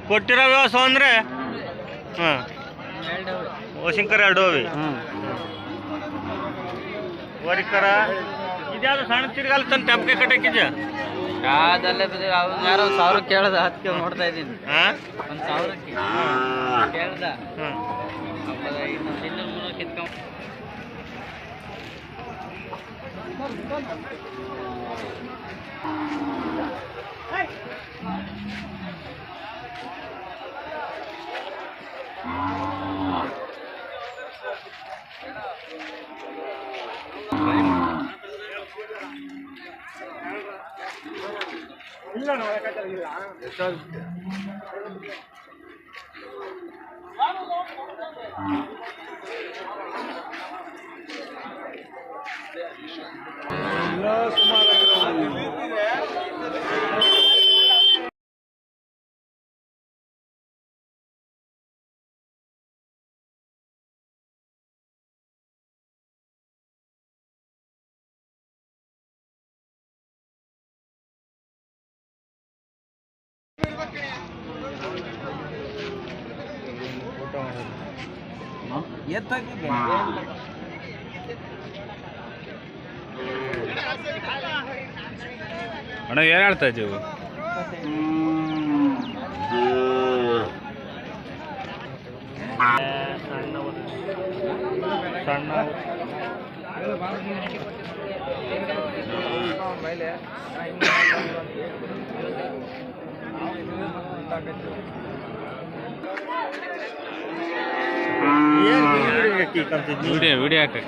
ಕೊಟ್ಟಿರೋ ವ್ಯವಸ ಅಂದರೆ ಹಾಂ ಓಶಿಂಕರ ಎರಡು ಅವಿ ವರಿಕರ ಇದ್ಯಾವುದು ಸಣ್ಣ ತಿರ್ಗಾಲ ತನ್ನ ಟೆಂಪ್ಗೆ ಕಟ್ಟಕ್ಕಿದ್ಯ ಅದಲ್ಲೇ ಯಾರೋ 1000 ಕೇಳ್ದ ಅದಕ್ಕೆ ನೋಡ್ತಾ ಇದ್ದೀನಿ. ಹಾಂ 1000ಕ್ಕೆ ಕೇಳ್ದ. ಇನ್ನೂರು ಕಿತ್ಕೊಂಡ್ ಅಣ್ಣ ಏನು ಹೇಳ್ತಾ ಇದ್ದೀವಿ ಸಣ್ಣ ವಿಡಿಯೋ ಹಾಕಿ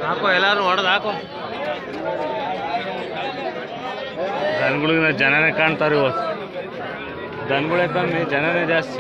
ಹಾಕೋ ಎಲ್ಲಾರು ಹೊಡೆದು ಹಾಕೋ ದನಗಳಿಗೆ ಜನನೇ ಕಾಣ್ತಾರೆ ಇವತ್ತು ದನಗಳೇ ಕಮ್ಮಿ ಜನನೇ ಜಾಸ್ತಿ